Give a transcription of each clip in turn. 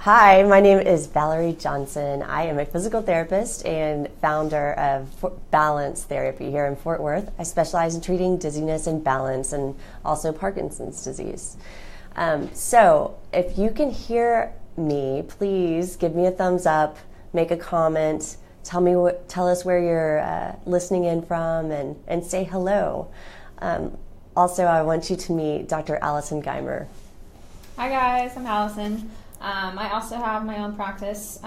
Hi, my name is Valerie Johnson. I am a physical therapist and founder of Balance Therapy here in Fort Worth. I specialize in treating dizziness and balance and also Parkinson's disease. So if you can hear me, please give me a thumbs up, make a comment, tell us where you're listening in from, and say hello. Also, I want you to meet Dr. Allison Geimer. Hi guys, I'm Allison. I also have my own practice,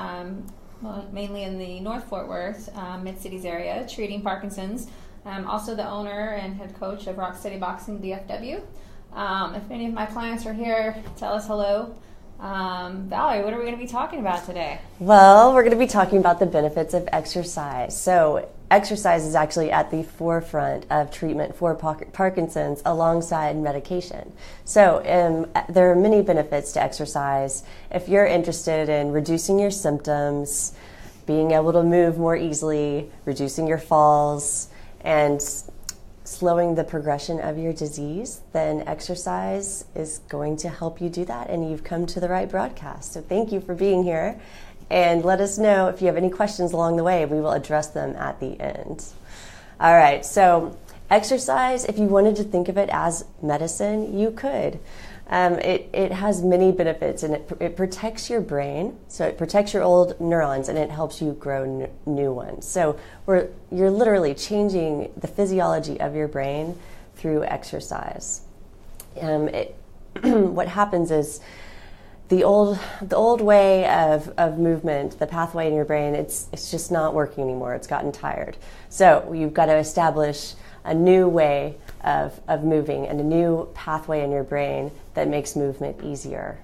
mainly in the North Fort Worth, Mid-Cities area, treating Parkinson's. I'm also the owner and head coach of Rock Steady Boxing DFW. If any of my clients are here, tell us hello. Valerie, what are we going to be talking about today? Well, we're going to be talking about the benefits of exercise. So exercise is actually at the forefront of treatment for Parkinson's alongside medication. So there are many benefits to exercise. If you're interested in reducing your symptoms, being able to move more easily, reducing your falls, and slowing the progression of your disease, then exercise is going to help you do that, and you've come to the right broadcast. So thank you for being here, and let us know if you have any questions along the way. We will address them at the end. All right, so exercise, if you wanted to think of it as medicine, you could. It has many benefits, and it protects your brain, so it protects your old neurons, and it helps you grow new ones. So you're literally changing the physiology of your brain through exercise. What happens is the old way of movement, the pathway in your brain, it's just not working anymore. It's gotten tired. So you've got to establish a new way of moving and a new pathway in your brain that makes movement easier.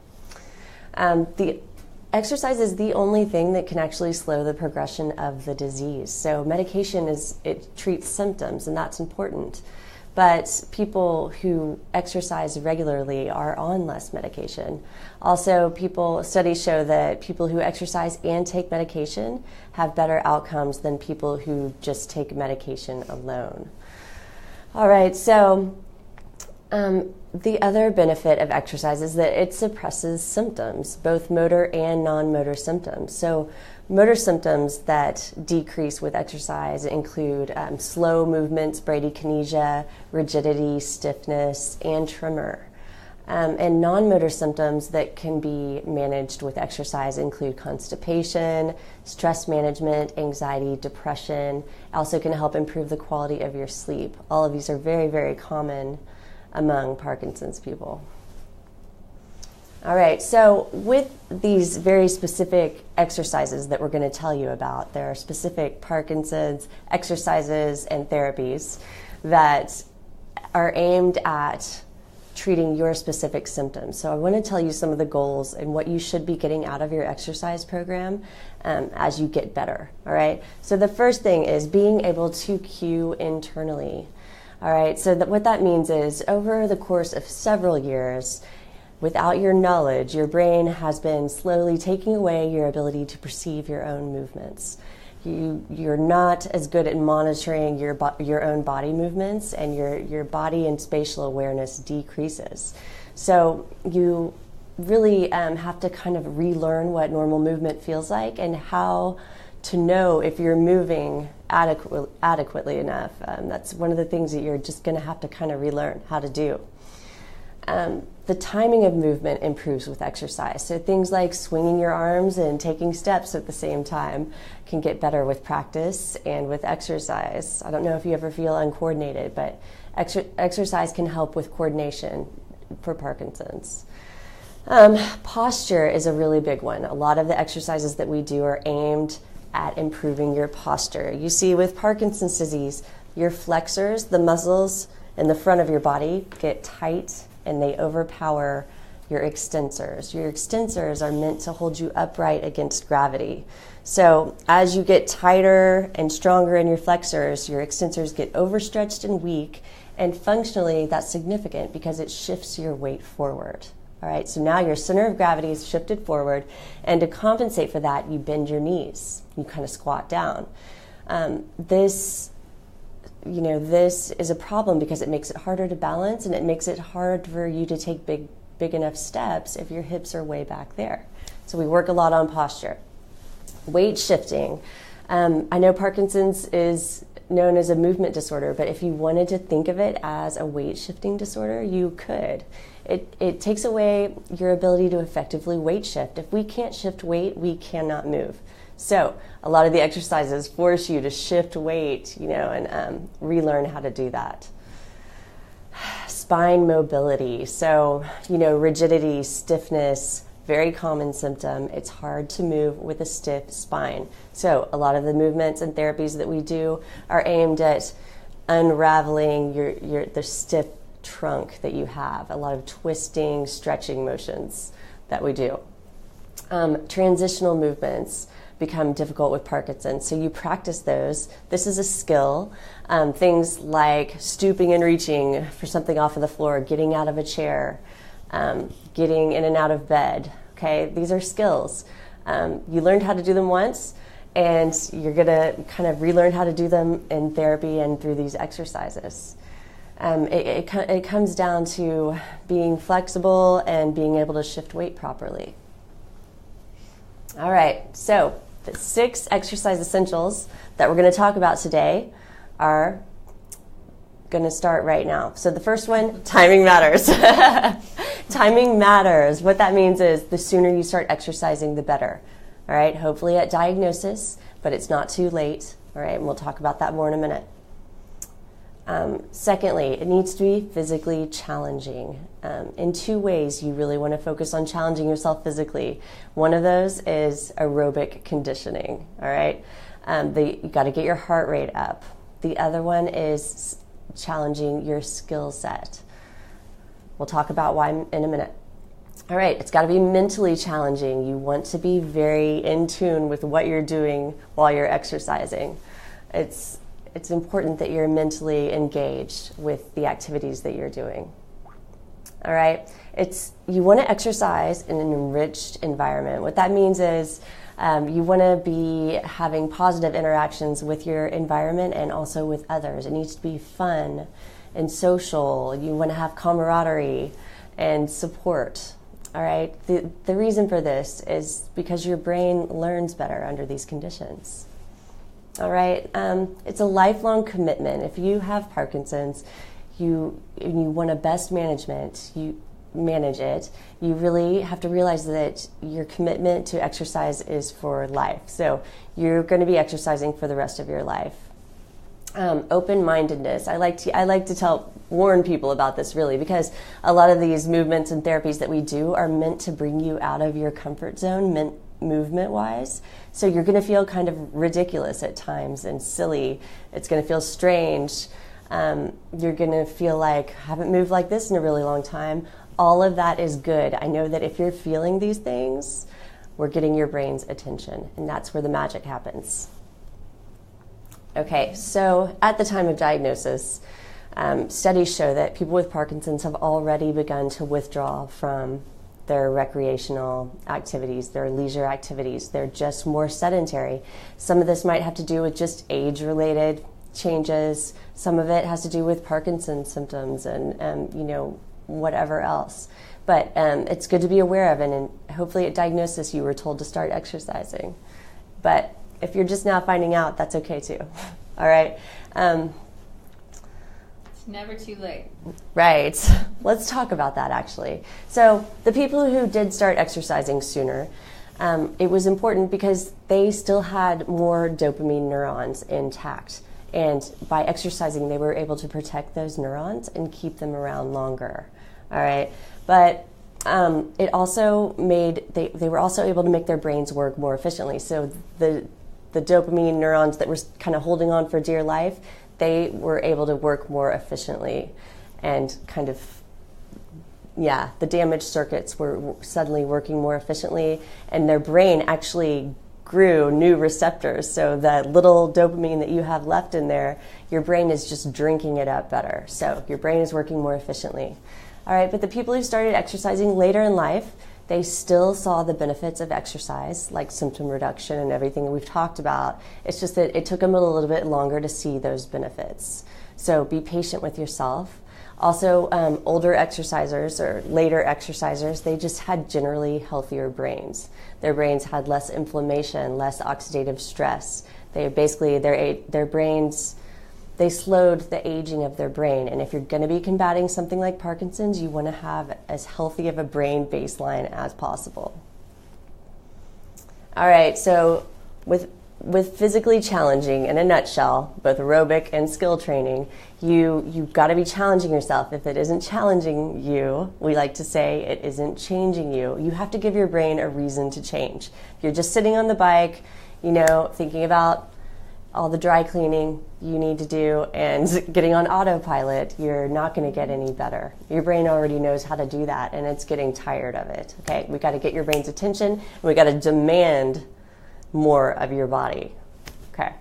The exercise is the only thing that can actually slow the progression of the disease. So medication it treats symptoms, and that's important. But people who exercise regularly are on less medication. Also, studies show that people who exercise and take medication have better outcomes than people who just take medication alone. All right, so the other benefit of exercise is that it suppresses symptoms, both motor and non-motor symptoms. So motor symptoms that decrease with exercise include slow movements, bradykinesia, rigidity, stiffness, and tremor. And non-motor symptoms that can be managed with exercise include constipation, stress management, anxiety, depression. Also can help improve the quality of your sleep. All of these are very, very common among Parkinson's people. All right, so with these very specific exercises that we're going to tell you about, there are specific Parkinson's exercises and therapies that are aimed at treating your specific symptoms. So I want to tell you some of the goals and what you should be getting out of your exercise program as you get better, all right? So the first thing is being able to cue internally, all right? So what that means is over the course of several years, without your knowledge, your brain has been slowly taking away your ability to perceive your own movements. You're not as good at monitoring your own body movements, and your body and spatial awareness decreases. So you really have to kind of relearn what normal movement feels like and how to know if you're moving adequately enough. That's one of the things that you're just going to have to kind of relearn how to do. The timing of movement improves with exercise. So things like swinging your arms and taking steps at the same time can get better with practice and with exercise. I don't know if you ever feel uncoordinated, but exercise can help with coordination for Parkinson's. Posture is a really big one. A lot of the exercises that we do are aimed at improving your posture. You see, with Parkinson's disease, your flexors, the muscles in the front of your body, get tight and they overpower your extensors. Your extensors are meant to hold you upright against gravity. So as you get tighter and stronger in your flexors, your extensors get overstretched and weak, and functionally that's significant because it shifts your weight forward. All right, so now your center of gravity is shifted forward, and to compensate for that, you bend your knees. You kind of squat down. This is a problem because it makes it harder to balance, and it makes it hard for you to take big big enough steps if your hips are way back there. So we work a lot on posture. Weight shifting. I know Parkinson's is known as a movement disorder, but if you wanted to think of it as a weight shifting disorder, you could. It takes away your ability to effectively weight shift. If we can't shift weight, we cannot move. So a lot of the exercises force you to shift weight, and relearn how to do that. Spine mobility. So, rigidity, stiffness, very common symptom. It's hard to move with a stiff spine. So a lot of the movements and therapies that we do are aimed at unraveling the stiff trunk that you have. A lot of twisting, stretching motions that we do. Transitional movements become difficult with Parkinson's, so you practice those. This is a skill. Things like stooping and reaching for something off of the floor, getting out of a chair, getting in and out of bed. Okay, these are skills. You learned how to do them once, and you're going to kind of relearn how to do them in therapy and through these exercises. It comes down to being flexible and being able to shift weight properly. All right, so the 6 exercise essentials that we're going to talk about today are going to start right now. So the first one, timing matters. Timing matters. What that means is the sooner you start exercising, the better. All right, hopefully at diagnosis, but it's not too late. All right, and we'll talk about that more in a minute. Secondly, it needs to be physically challenging. In 2 ways, you really want to focus on challenging yourself physically. One of those is aerobic conditioning, all right? You got to get your heart rate up. The other one is challenging your skill set. We'll talk about why in a minute. All right, it's got to be mentally challenging. You want to be very in tune with what you're doing while you're exercising. It's important that you're mentally engaged with the activities that you're doing. All right, you want to exercise in an enriched environment. What that means is you want to be having positive interactions with your environment and also with others. It needs to be fun and social. You want to have camaraderie and support. All right, the reason for this is because your brain learns better under these conditions. All right, it's a lifelong commitment. If you have Parkinson's, you want a best management, you manage it, you really have to realize that your commitment to exercise is for life. So you're going to be exercising for the rest of your life. Open-mindedness. I like to warn people about this really, because a lot of these movements and therapies that we do are meant to bring you out of your comfort zone, movement-wise. So you're going to feel kind of ridiculous at times and silly. It's going to feel strange. You're going to feel like, I haven't moved like this in a really long time. All of that is good. I know that if you're feeling these things, we're getting your brain's attention, and that's where the magic happens. Okay, so at the time of diagnosis, studies show that people with Parkinson's have already begun to withdraw from their recreational activities, their leisure activities. They're just more sedentary. Some of this might have to do with just age-related changes. Some of it has to do with Parkinson's symptoms and whatever else. But it's good to be aware of, and hopefully at diagnosis you were told to start exercising. But if you're just now finding out, that's okay too. All right. It's never too late. Right. Let's talk about that, actually. So the people who did start exercising sooner, it was important because they still had more dopamine neurons intact. And by exercising, they were able to protect those neurons and keep them around longer. All right. But it also they were also able to make their brains work more efficiently. So the dopamine neurons that were kind of holding on for dear life, they were able to work more efficiently, and kind of, the damaged circuits were suddenly working more efficiently, and their brain actually grew new receptors. So the little dopamine that you have left in there, your brain is just drinking it up better. So your brain is working more efficiently. All right, but the people who started exercising later in life, they still saw the benefits of exercise, like symptom reduction and everything that we've talked about. It's just that it took them a little bit longer to see those benefits. So be patient with yourself. Also, older exercisers or later exercisers, they just had generally healthier brains. Their brains had less inflammation, less oxidative stress. They basically, their brains, they slowed the aging of their brain. And if you're going to be combating something like Parkinson's, you want to have as healthy of a brain baseline as possible. All right, so with physically challenging, in a nutshell, both aerobic and skill training, you've got to be challenging yourself. If it isn't challenging you, we like to say it isn't changing you. You have to give your brain a reason to change. If you're just sitting on the bike, thinking about all the dry cleaning you need to do and getting on autopilot, you're not going to get any better. Your brain already knows how to do that, and it's getting tired of it. Okay, we got to get your brain's attention, and we got to demand more of your body. Okay.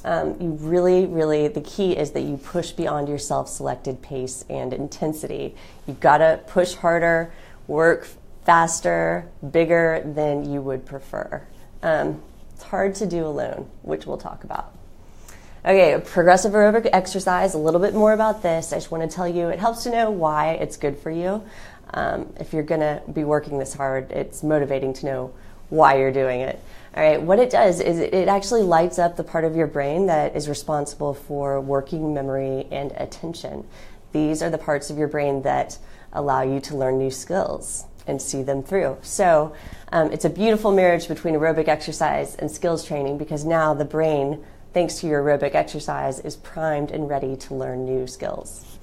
You really, the key is that you push beyond your self-selected pace and intensity. You've got to push harder, work faster, bigger than you would prefer. It's hard to do alone, which we'll talk about. Okay, progressive aerobic exercise, a little bit more about this. I just want to tell you, it helps to know why it's good for you. If you're going to be working this hard, it's motivating to know why you're doing it. All right, what it does is it actually lights up the part of your brain that is responsible for working memory and attention. These are the parts of your brain that allow you to learn new skills and see them through. So it's a beautiful marriage between aerobic exercise and skills training, because now the brain, thanks to your aerobic exercise, is primed and ready to learn new skills.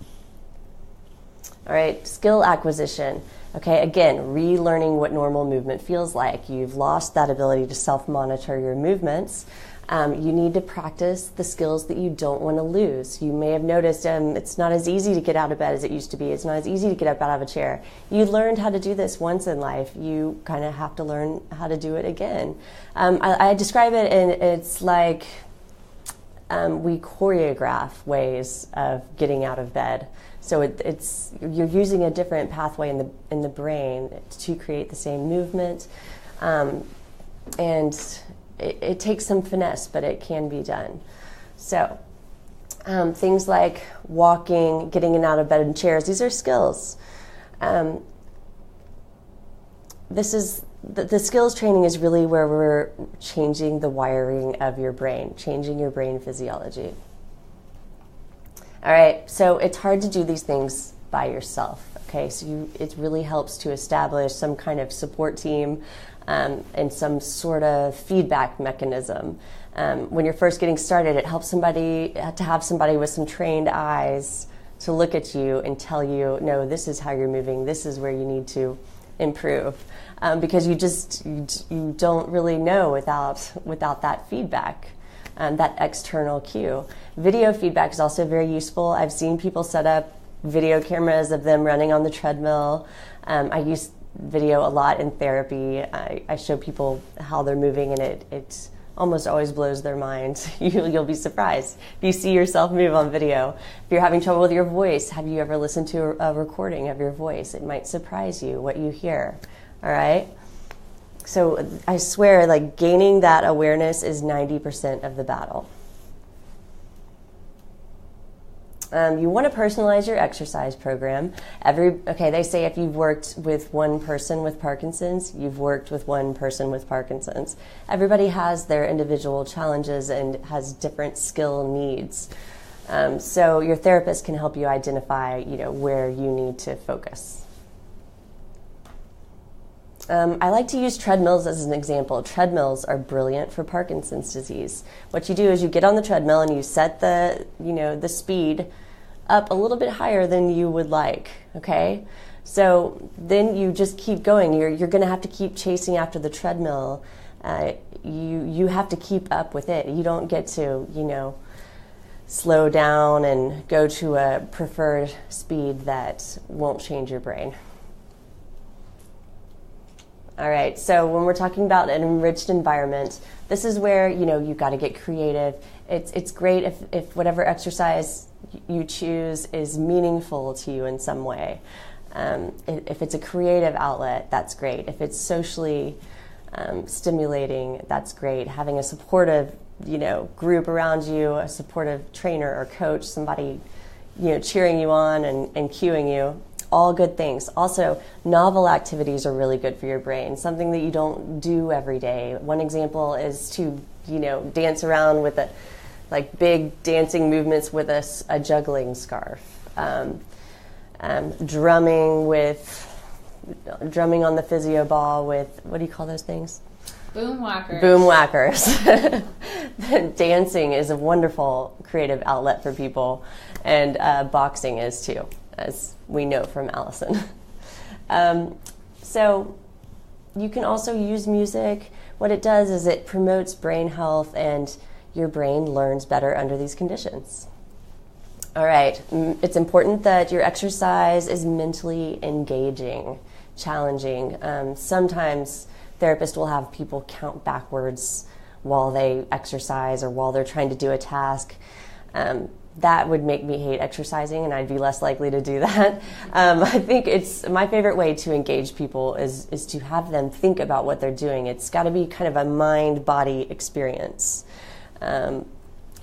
All right, skill acquisition. Okay, again, relearning what normal movement feels like. You've lost that ability to self-monitor your movements. You need to practice the skills that you don't want to lose. You may have noticed it's not as easy to get out of bed as it used to be. It's not as easy to get up out of a chair. You learned how to do this once in life. You kind of have to learn how to do it again. I describe it, and it's like we choreograph ways of getting out of bed. So you're using a different pathway in the brain to create the same movement, and it takes some finesse, but it can be done. So things like walking, getting in and out of bed in chairs, these are skills. The skills training is really where we're changing the wiring of your brain, changing your brain physiology. All right, so it's hard to do these things by yourself, okay? So it really helps to establish some kind of support team and some sort of feedback mechanism. When you're first getting started, it helps to have somebody with some trained eyes to look at you and tell you, no, this is how you're moving, this is where you need to improve. Because you don't really know without that feedback. That external cue. Video feedback is also very useful. I've seen people set up video cameras of them running on the treadmill. I use video a lot in therapy. I show people how they're moving, and it almost always blows their mind. You'll be surprised if you see yourself move on video. If you're having trouble with your voice, have you ever listened to a recording of your voice? It might surprise you what you hear. All right? So I swear, like, gaining that awareness is 90% of the battle. You want to personalize your exercise program. They say if you've worked with one person with Parkinson's, you've worked with one person with Parkinson's. Everybody has their individual challenges and has different skill needs. So your therapist can help you identify, where you need to focus. I like to use treadmills as an example. Treadmills are brilliant for Parkinson's disease. What you do is you get on the treadmill and you set the speed up a little bit higher than you would like, okay? So then you just keep going. You're going to have to keep chasing after the treadmill. You have to keep up with it. You don't get to, slow down and go to a preferred speed that won't change your brain. All right, so when we're talking about an enriched environment, this is where, you've got to get creative. It's great if whatever exercise you choose is meaningful to you in some way. If it's a creative outlet, that's great. If it's socially stimulating, that's great. Having a supportive, group around you, a supportive trainer or coach, somebody, cheering you on and cueing you. All good things. Also, novel activities are really good for your brain, something that you don't do every day. One example is to, dance around with big dancing movements with a juggling scarf. Drumming on the physio ball with, what do you call those things? Boom whackers. Boom whackers. Dancing is a wonderful creative outlet for people, and boxing is too, as we know from Allison. So you can also use music. What it does is it promotes brain health, and your brain learns better under these conditions. All right, it's important that your exercise is mentally engaging, challenging. Sometimes therapists will have people count backwards while they exercise or while they're trying to do a task. That would make me hate exercising, and I'd be less likely to do that. I think it's my favorite way to engage people is to have them think about what they're doing. It's got to be kind of a mind-body experience.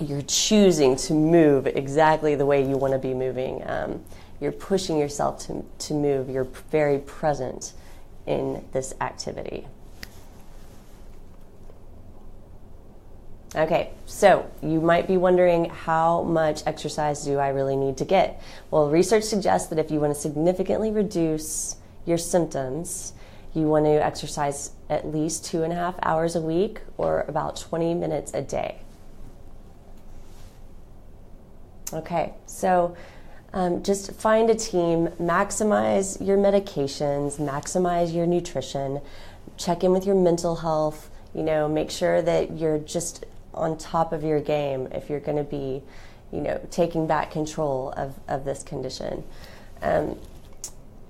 You're choosing to move exactly the way you want to be moving. You're pushing yourself to move. You're very present in this activity. Okay, so you might be wondering, how much exercise do I really need to get? Well, research suggests that if you want to significantly reduce your symptoms, you want to exercise at least 2.5 hours a week, or about 20 minutes a day. Okay, so just find a team, maximize your medications, maximize your nutrition, check in with your mental health, make sure that you're just on top of your game if you're going to be, taking back control of this condition.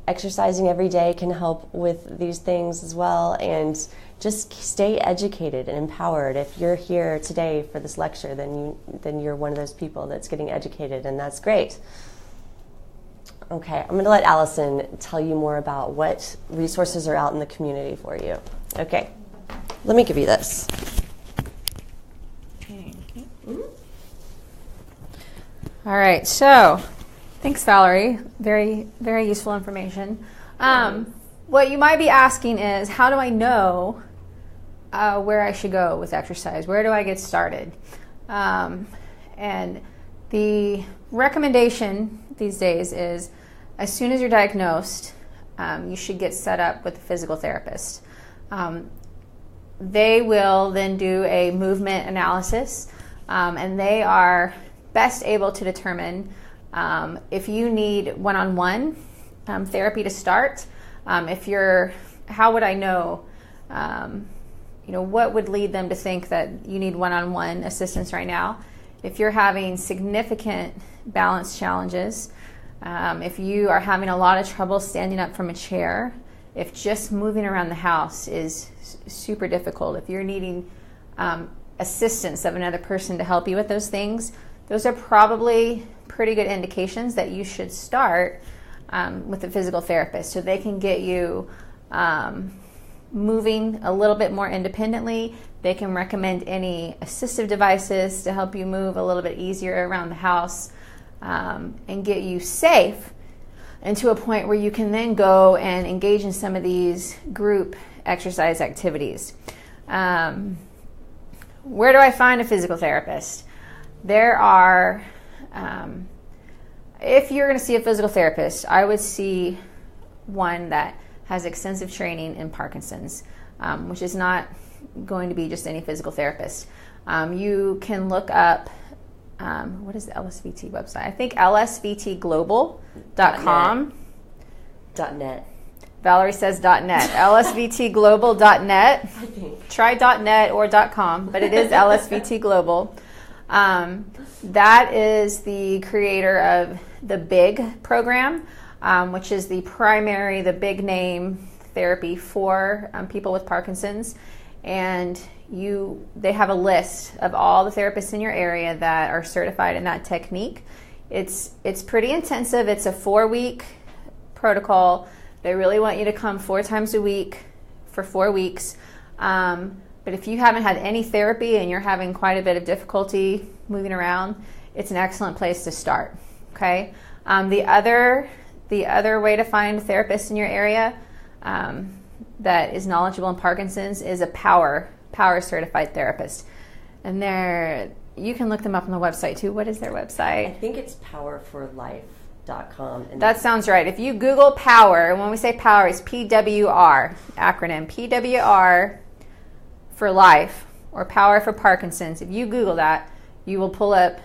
Exercising every day can help with these things as well, and just stay educated and empowered. If you're here today for this lecture, then you're one of those people that's getting educated, and that's great. Okay, I'm going to let Allison tell you more about what resources are out in the community for you. Okay, let me give you this. All right, so thanks, Valerie. Very, very useful information. What you might be asking is, how do I know where I should go with exercise? Where do I get started? And the recommendation these days is, as soon as you're diagnosed, you should get set up with a physical therapist. They will then do a movement analysis, and they are best able to determine if you need one-on-one therapy to start. How would I know, what would lead them to think that you need one-on-one assistance right now? If you're having significant balance challenges, if you are having a lot of trouble standing up from a chair, if just moving around the house is super difficult, if you're needing assistance of another person to help you with those things, those are probably pretty good indications that you should start with a physical therapist, so they can get you moving a little bit more independently. They can recommend any assistive devices to help you move a little bit easier around the house, and get you safe and to a point where you can then go and engage in some of these group exercise activities. Where do I find a physical therapist? There are, if you're going to see a physical therapist, I would see one that has extensive training in Parkinson's, which is not going to be just any physical therapist. You can look up, what is the LSVT website? I think lsvtglobal.com. .net. Valerie says .net. lsvtglobal.net. Try .net or .com, but it is LSVT Global. That is the creator of the BIG program, which is the big name therapy for people with Parkinson's. And they have a list of all the therapists in your area that are certified in that technique. It's pretty intensive. It's a 4-week protocol. They really want you to come 4 times a week for 4 weeks. But if you haven't had any therapy and you're having quite a bit of difficulty moving around, it's an excellent place to start. Okay. The other way to find a therapist in your area that is knowledgeable in Parkinson's is a Power certified therapist, and you can look them up on the website too. What is their website? I think it's powerforlife.com. That sounds right. If you Google Power, and when we say Power, it's PWR, acronym PWR for life, or Power for Parkinson's. If you Google that, you will pull up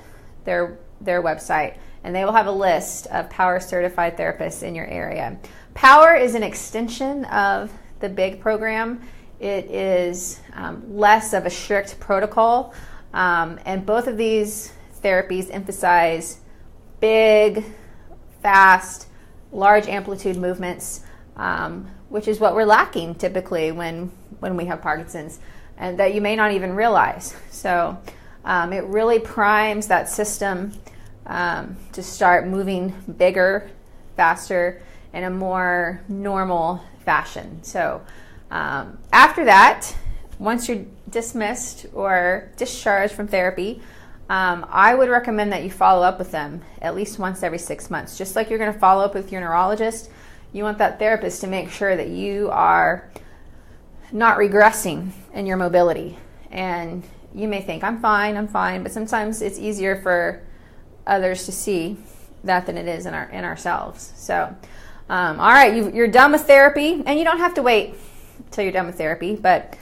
their website, and they will have a list of Power certified therapists in your area. Power is an extension of the BIG program. It is less of a strict protocol, and both of these therapies emphasize big, fast, large amplitude movements, which is what we're lacking typically when we have Parkinson's, and that you may not even realize. So it really primes that system to start moving bigger, faster, in a more normal fashion. So after that, once you're dismissed or discharged from therapy, I would recommend that you follow up with them at least once every 6 months. Just like you're going to follow up with your neurologist, you want that therapist to make sure that you are not regressing in your mobility. And you may think, I'm fine, but sometimes it's easier for others to see that than it is in ourselves. So, all right, you're done with therapy, and you don't have to wait till you're done with therapy, but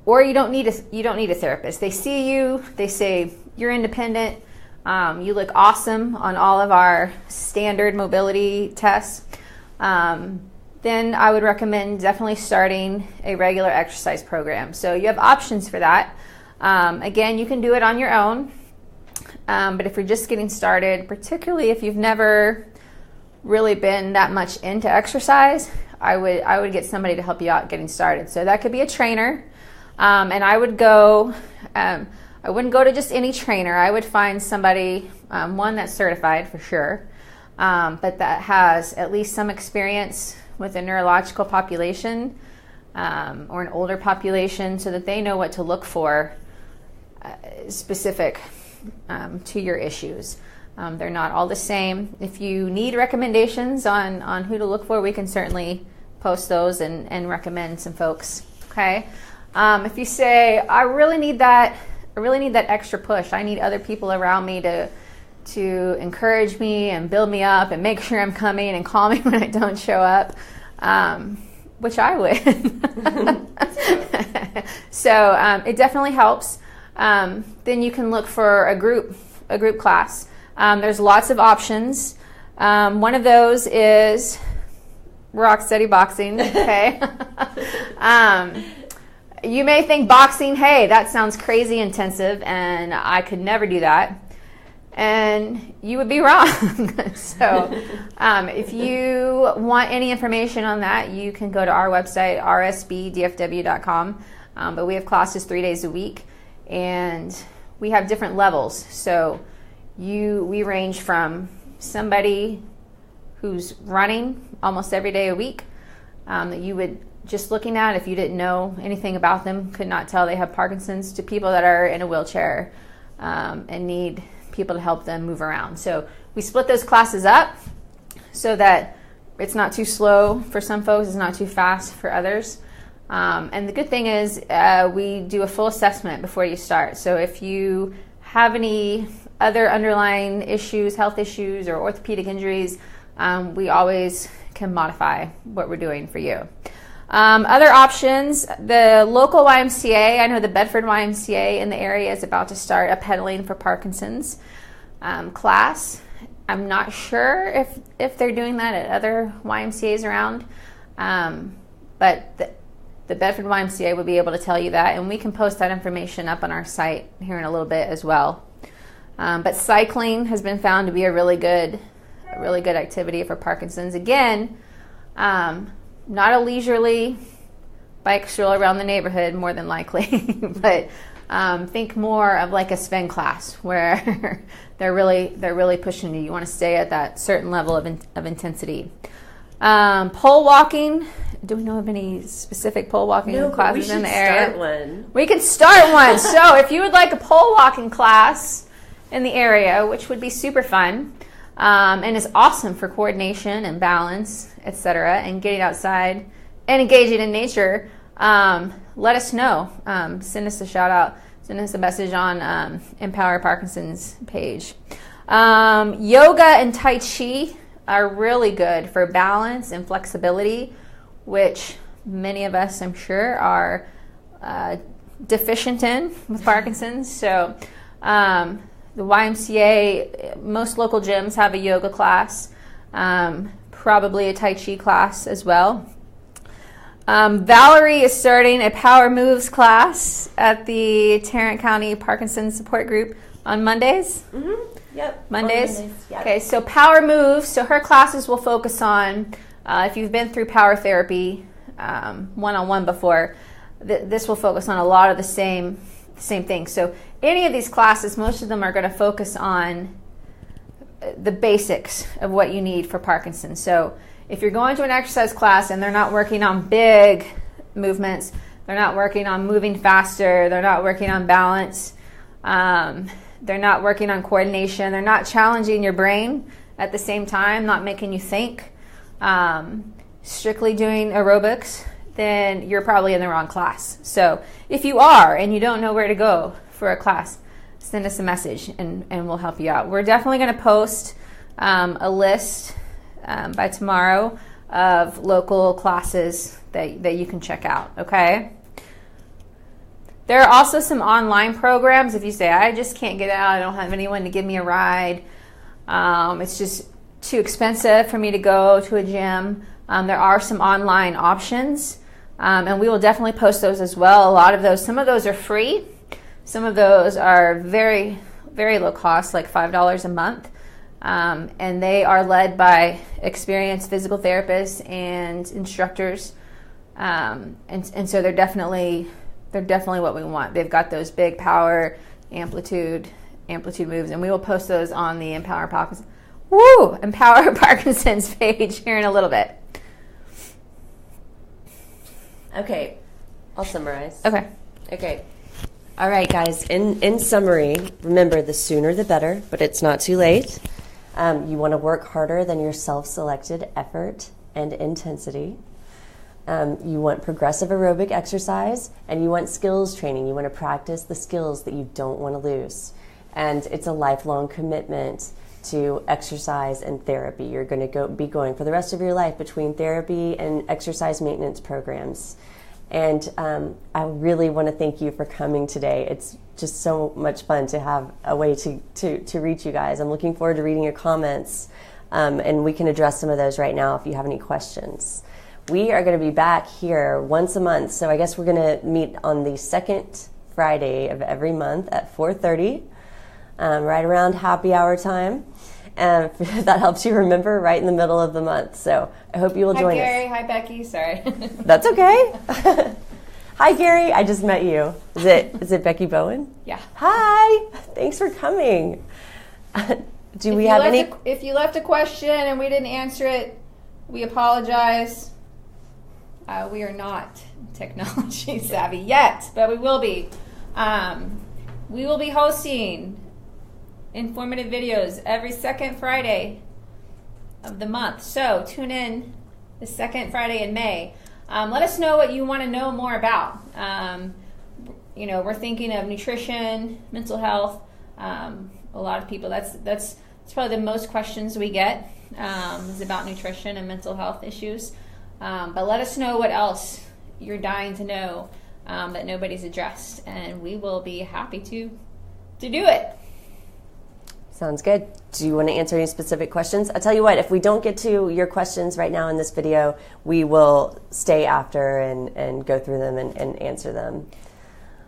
or you don't need a therapist. They see you, they say you're independent, you look awesome on all of our standard mobility tests. Then I would recommend definitely starting a regular exercise program. So you have options for that. Again, you can do it on your own, but if you're just getting started, particularly if you've never really been that much into exercise, I would get somebody to help you out getting started. So that could be a trainer, and I wouldn't go to just any trainer. I would find somebody, one that's certified for sure, but that has at least some experience with a neurological population or an older population, so that they know what to look for specific to your issues. They're not all the same. If you need recommendations on who to look for, we can certainly post those and recommend some folks. Okay. If you say, I really need that extra push, I need other people around me to encourage me and build me up and make sure I'm coming and call me when I don't show up, which I would. So it definitely helps. Then you can look for a group class. There's lots of options. One of those is Rock Steady Boxing. Okay. You may think boxing, hey, that sounds crazy intensive, and I could never do that. And you would be wrong. So if you want any information on that, you can go to our website, rsbdfw.com. But we have classes 3 days a week, and we have different levels. So we range from somebody who's running almost every day a week, that you would, just looking at, if you didn't know anything about them, could not tell they have Parkinson's, to people that are in a wheelchair and need people to help them move around. So we split those classes up so that it's not too slow for some folks, it's not too fast for others. And the good thing is we do a full assessment before you start. So if you have any other underlying issues, health issues, or orthopedic injuries, we always can modify what we're doing for you. Other options, the local YMCA, I know the Bedford YMCA in the area is about to start a Pedaling for Parkinson's class. I'm not sure if they're doing that at other YMCAs around, but the Bedford YMCA would be able to tell you that, and we can post that information up on our site here in a little bit as well. But cycling has been found to be a really good activity for Parkinson's. Again, not a leisurely bike stroll around the neighborhood, more than likely, but think more of like a Sven class where they're really pushing you. You want to stay at that certain level of intensity. Pole walking. Do we know of any specific pole walking classes in the area? Start one. We can start one. So if you would like a pole walking class, in the area, which would be super fun, and is awesome for coordination and balance, etc., and getting outside and engaging in nature, let us know. Send us a shout out. Send us a message on Empower Parkinson's page. Yoga and Tai Chi are really good for balance and flexibility, which many of us, I'm sure, are deficient in with Parkinson's. So the YMCA, most local gyms have a yoga class, probably a Tai Chi class as well. Valerie is starting a Power Moves class at the Tarrant County Parkinson's Support Group on Mondays. Mm-hmm. Yep. Mondays? Yep. Okay, so Power Moves. So her classes will focus on, if you've been through power therapy one-on-one before, this will focus on a lot of the same things. So any of these classes, most of them are going to focus on the basics of what you need for Parkinson's. So if you're going to an exercise class and they're not working on big movements, they're not working on moving faster, they're not working on balance, they're not working on coordination, they're not challenging your brain at the same time, not making you think, strictly doing aerobics, then you're probably in the wrong class. So if you are and you don't know where to go for a class, send us a message and we'll help you out. We're definitely going to post a list by tomorrow of local classes that you can check out, okay? There are also some online programs. If you say, I just can't get out, I don't have anyone to give me a ride, it's just too expensive for me to go to a gym, there are some online options, and we will definitely post those as well. A lot of those, some of those are free, some of those are very, very low cost, like $5 a month. And they are led by experienced physical therapists and instructors, and so they're definitely what we want. They've got those big power, amplitude moves, and we will post those on the Empower Parkinson's page here in a little bit. Okay, I'll summarize. Okay. All right, guys. In summary, remember, the sooner the better, but it's not too late. You want to work harder than your self-selected effort and intensity. You want progressive aerobic exercise, and you want skills training. You want to practice the skills that you don't want to lose. And it's a lifelong commitment to exercise and therapy. You're going to be going for the rest of your life between therapy and exercise maintenance programs. And I really want to thank you for coming today. It's just so much fun to have a way to reach you guys. I'm looking forward to reading your comments, and we can address some of those right now if you have any questions. We are going to be back here once a month, so I guess we're going to meet on the second Friday of every month at 4:30, right around happy hour time. And if that helps you remember, right in the middle of the month. So I hope you will join us. Hi, Gary. Hi, Becky. Sorry. That's okay. Hi, Gary. I just met you. Is it Becky Bowen? Yeah. Hi. Thanks for coming. Do we have any? If you left a question and we didn't answer it, we apologize. We are not technology savvy yet, but we will be. We will be hosting informative videos every second Friday of the month. So tune in the second Friday in May. Let us know what you want to know more about. We're thinking of nutrition, mental health. A lot of people, that's probably the most questions we get is about nutrition and mental health issues. But let us know what else you're dying to know that nobody's addressed, and we will be happy to do it. Sounds good. Do you want to answer any specific questions? I'll tell you what, if we don't get to your questions right now in this video, we will stay after and go through them and answer them.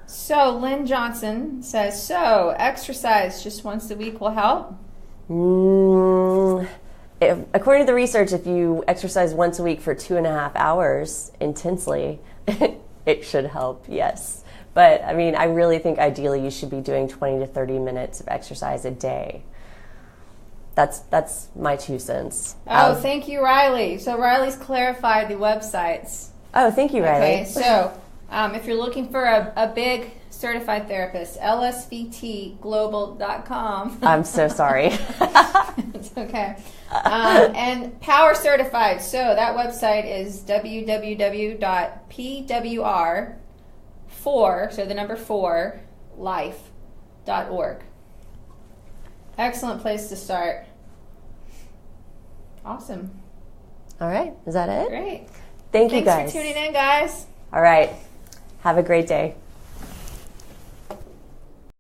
So Lynn Johnson says, exercise just once a week will help? According to the research, if you exercise once a week for 2.5 hours intensely, it should help, yes. But, I mean, I really think ideally you should be doing 20 to 30 minutes of exercise a day. That's my 2 cents. Thank you, Riley. So Riley's clarified the websites. Oh, thank you, Riley. Okay, so if you're looking for a big certified therapist, lsvtglobal.com. I'm so sorry. It's okay. And Power Certified. So that website is www.pwr4, so the number 4, life.org. Excellent place to start. Awesome. All right. Is that it? Great. Thank you, guys. Thanks for tuning in, guys. All right. Have a great day.